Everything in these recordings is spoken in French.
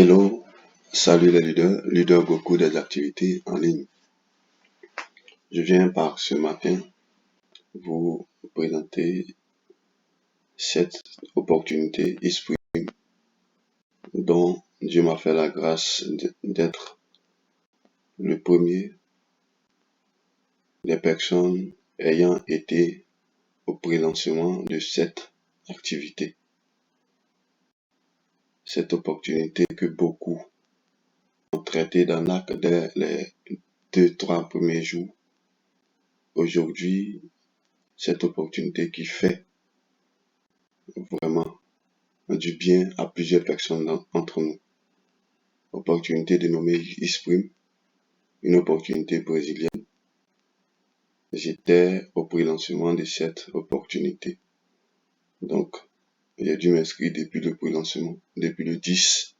Hello, salut les leaders beaucoup des activités en ligne. Je viens par ce matin vous présenter cette opportunité esprit dont Dieu m'a fait la grâce d'être le premier des personnes ayant été au prélancement de cette activité. Cette opportunité que beaucoup ont traité d'arnaque dès les 2-3 premiers jours. Aujourd'hui, cette opportunité qui fait vraiment du bien à plusieurs personnes entre nous. Opportunité dénommée Isprime, une opportunité brésilienne. J'étais au prélancement de cette opportunité. Donc, j'ai dû m'inscrire depuis le prélancement, depuis le 10.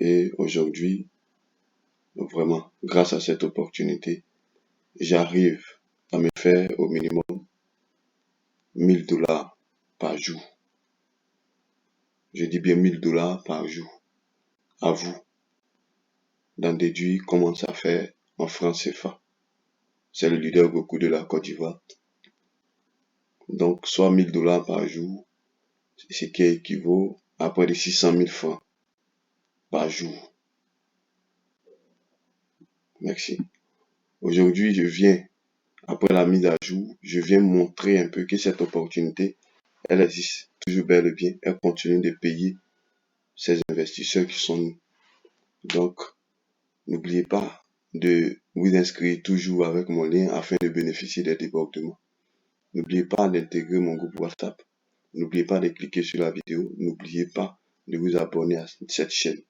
Et aujourd'hui, vraiment, grâce à cette opportunité, j'arrive à me faire au minimum $1000 par jour. Je dis bien $1000 par jour. À vous d'en déduire comment ça fait en francs CFA. C'est le leader Goku de la Côte d'Ivoire. Donc, soit $1000 par jour, ce qui équivaut à près de 600 000 francs par jour. Merci. Aujourd'hui, je viens, après la mise à jour, je viens montrer un peu que cette opportunité, elle existe toujours bel et bien. Elle continue de payer ces investisseurs qui sont nous. Donc, n'oubliez pas de vous inscrire toujours avec mon lien afin de bénéficier des débordements. N'oubliez pas d'intégrer mon groupe WhatsApp. N'oubliez pas de cliquer sur la vidéo. N'oubliez pas de vous abonner à cette chaîne.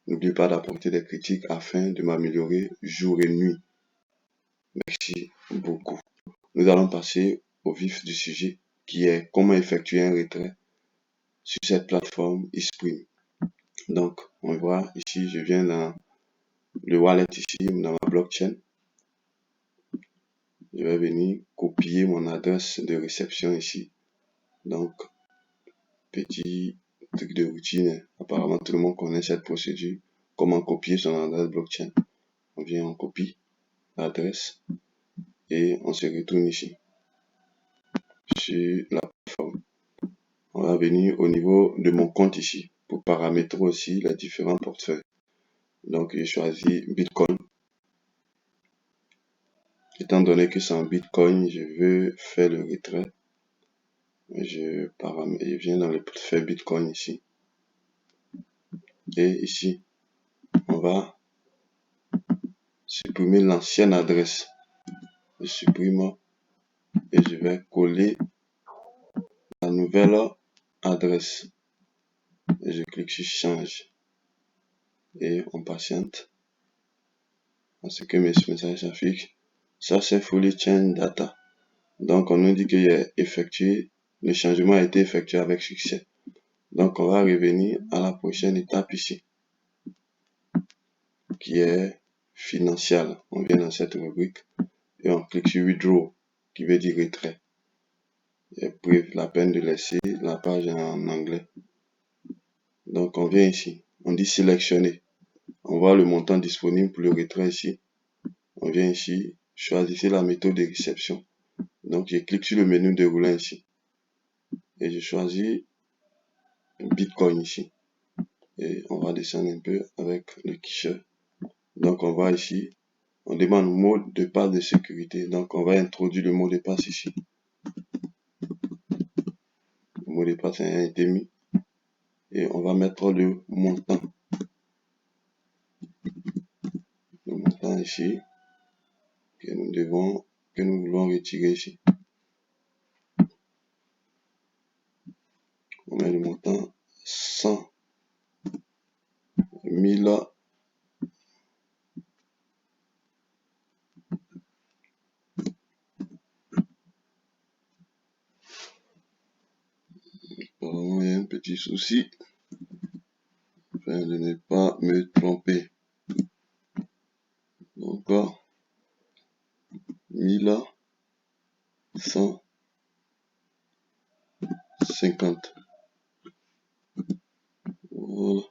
N'oubliez pas d'apporter des critiques afin de m'améliorer jour et nuit. Merci beaucoup. Nous allons passer au vif du sujet qui est comment effectuer un retrait sur cette plateforme Isprime. Donc, on voit ici, je viens dans le wallet ici, dans ma blockchain. Je vais venir copier mon adresse de réception ici. Donc, petit truc de routine. Apparemment, tout le monde connaît cette procédure. Comment copier son adresse blockchain. On vient, on copie l'adresse et on se retourne ici sur la plateforme. On va venir au niveau de mon compte ici pour paramétrer aussi les différents portefeuilles. Donc, j'ai choisi Bitcoin. Étant donné que c'est en Bitcoin, je veux faire le retrait. Je viens dans le portefeuille Bitcoin ici. Et ici, on va supprimer l'ancienne adresse. Je supprime et je vais coller la nouvelle adresse. Et je clique sur change. Et on patiente à ce que mes messages s'affichent. Ça, c'est Fully Change Data. Donc, on nous dit qu'il est effectué, le changement a été effectué avec succès. Donc, on va revenir à la prochaine étape ici, qui est financière. On vient dans cette rubrique et on clique sur Withdraw, qui veut dire retrait. Et puis, la peine de laisser la page en anglais. Donc, on vient ici. On dit sélectionner. On voit le montant disponible pour le retrait ici. On vient ici, choisissez la méthode de réception. Donc, je clique sur le menu déroulant ici. Et je choisis Bitcoin ici. Et on va descendre un peu avec le quicheur. Donc, on va ici. On demande mot de passe de sécurité. Donc, on va introduire le mot de passe ici. Le mot de passe a été mis. Et on va mettre le montant. Le montant ici. Que nous voulons retirer ici. On met le montant 100 000 il y a un petit souci afin de ne pas me tromper. Donc, 1150. Voilà.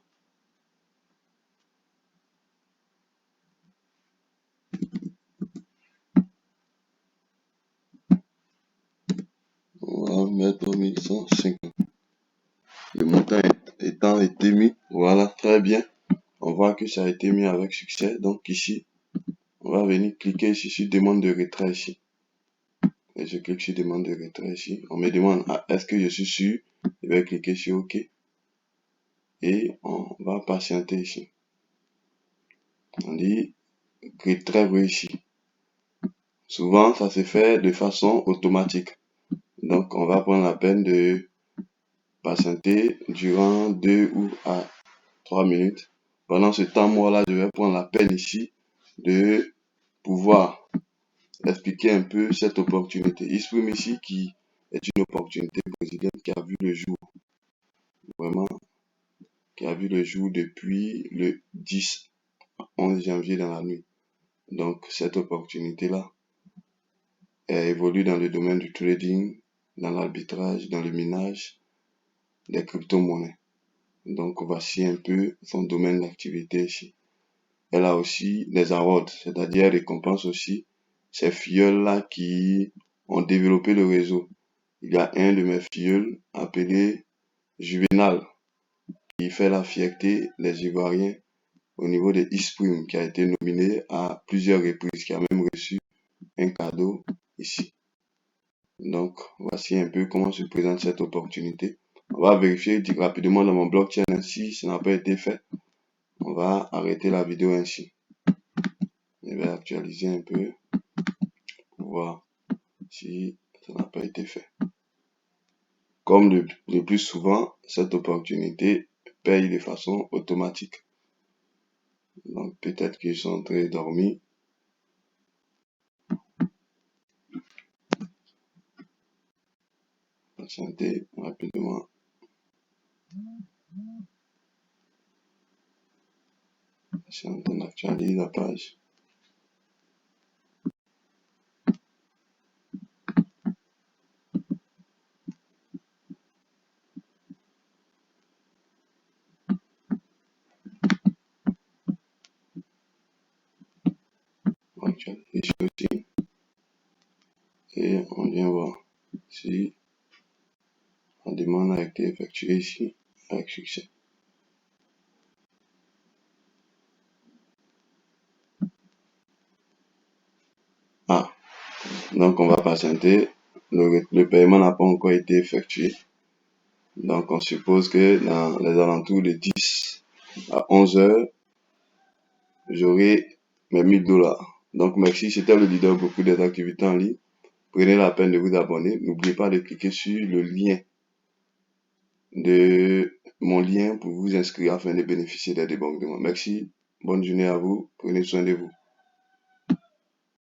On va mettre 1150. Le montant étant été mis. Voilà, très bien. On voit que ça a été mis avec succès. Donc ici, on va venir cliquer ici sur demande de retrait ici. Et je clique sur demande de retrait ici. On me demande est-ce que je suis sûr. Je vais cliquer sur OK. Et on va patienter ici. On dit retrait réussi. Souvent, ça se fait de façon automatique. Donc, on va prendre la peine de patienter durant 2 ou à 3 minutes. Pendant ce temps, moi là, je vais prendre la peine ici de pouvoir expliquer un peu cette opportunité. Isprime ici qui est une opportunité brésilienne qui a vu le jour, vraiment, qui a vu le jour depuis le 10 à 11 janvier dans la nuit. Donc, cette opportunité-là, elle évolue dans le domaine du trading, dans l'arbitrage, dans le minage des crypto-monnaies. Donc, voici un peu son domaine d'activité ici. Elle a aussi des awards, c'est-à-dire elle récompense aussi ces filleuls-là qui ont développé le réseau. Il y a un de mes filleuls appelé Juvenal qui fait la fierté des Ivoiriens au niveau de Isprime, qui a été nominé à plusieurs reprises, qui a même reçu un cadeau ici. Donc, voici un peu comment se présente cette opportunité. On va vérifier rapidement dans mon blockchain si ça n'a pas été fait. On va arrêter la vidéo ainsi. Je vais actualiser un peu pour voir si ça n'a pas été fait. Comme le plus souvent, cette opportunité paye de façon automatique. Donc peut-être qu'ils sont en train de dormir. Patientez rapidement. Patientez, on actualise la page. On actualise ici aussi. Et on vient voir si la demande a été effectuée ici avec succès. Ah, donc on va patienter. Le paiement n'a pas encore été effectué. Donc on suppose que dans les alentours de 10 à 11 heures, j'aurai mes 1000 $. Donc merci, c'était le leader beaucoup des activités en ligne. Prenez la peine de vous abonner. N'oubliez pas de cliquer sur le lien de mon lien pour vous inscrire afin de bénéficier des débordements. Merci, bonne journée à vous, prenez soin de vous.